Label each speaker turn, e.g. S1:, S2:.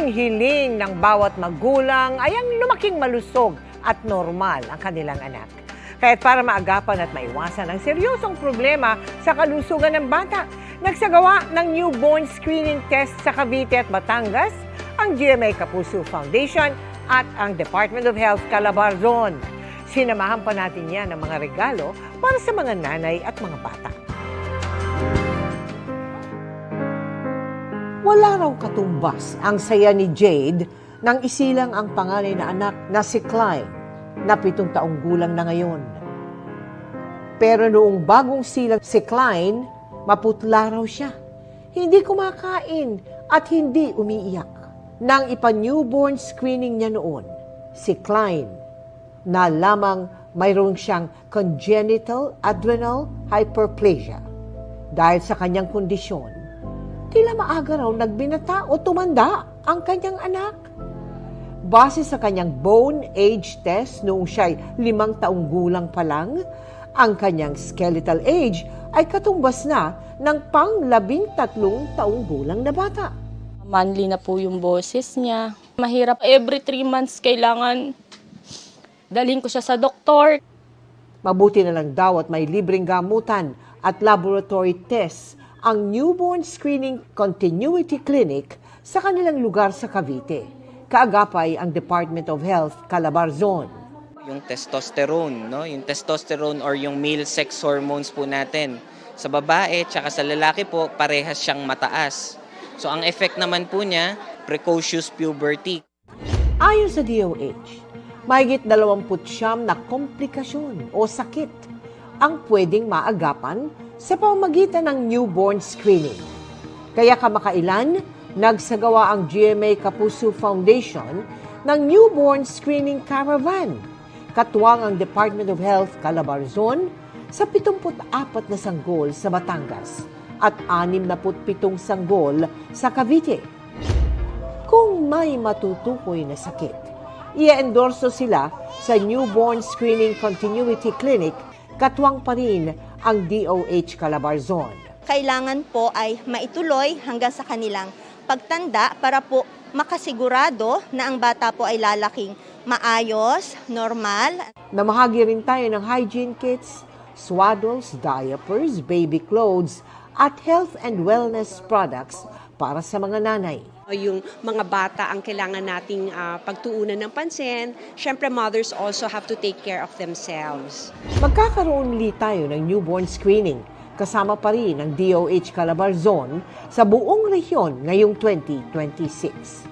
S1: Ang hiling ng bawat magulang ay ang lumaking malusog at normal ang kanilang anak. Kaya't para maagapan at maiwasan ang seryosong problema sa kalusugan ng bata, nagsagawa ng newborn screening test sa Cavite at Batangas ang GMA Kapuso Foundation at ang Department of Health Calabarzon. Sinamahan pa natin yan ng mga regalo para sa mga nanay at mga bata. Wala raw katumbas ang saya ni Jade nang isilang ang panganay na anak na si Klein na 7 taong gulang na ngayon. Pero noong bagong silang si Klein, maputla raw siya. Hindi kumakain at hindi umiiyak. Nang ipa-newborn screening niya noon, si Klein, na lamang mayroon siyang congenital adrenal hyperplasia. Dahil sa kanyang kondisyon, tila maaga raw nagbinata o tumanda ang kanyang anak. Base sa kanyang bone age test noong siya'y 5 taong gulang pa lang, ang kanyang skeletal age ay katumbas na ng pang-13 taong gulang na bata.
S2: Manly na po yung boses niya. Mahirap. Every 3 months kailangan dalhin ko siya sa doktor.
S1: Mabuti na lang daw at may libreng gamutan at laboratory tests ang newborn screening continuity clinic sa kanilang lugar sa Cavite. Kaagapay ang Department of Health Calabarzon.
S3: Yung testosterone, no? Yung testosterone or yung male sex hormones po natin. Sa babae tsaka sa lalaki po, parehas siyang mataas. So ang effect naman po niya, precocious puberty.
S1: Ayon sa DOH, mahigit 29 na komplikasyon o sakit ang pwedeng maagapan sa pamamagitan ng newborn screening. Kaya kamakailan, nagsagawa ang GMA Kapuso Foundation ng Newborn Screening Caravan, katuwang ang Department of Health Calabarzon sa 74 na sanggol sa Batangas at 67 sanggol sa Cavite. Kung may matutukoy na sakit, i-endorso sila sa Newborn Screening Continuity Clinic, katuwang pa rin ang DOH Calabarzon.
S4: Kailangan po ay maituloy hanggang sa kanilang pagtanda para po makasigurado na ang bata po ay lalaking maayos, normal.
S1: Namahagi rin tayo ng hygiene kits, swaddles, diapers, baby clothes, at health and wellness products para sa mga nanay.
S5: Yung mga bata ang kailangan nating pagtuunan ng pansin. Siyempre, mothers also have to take care of themselves.
S1: Magkakaroon ulit tayo ng newborn screening, kasama pa rin ang DOH Calabarzon sa buong rehiyon ngayong 2026.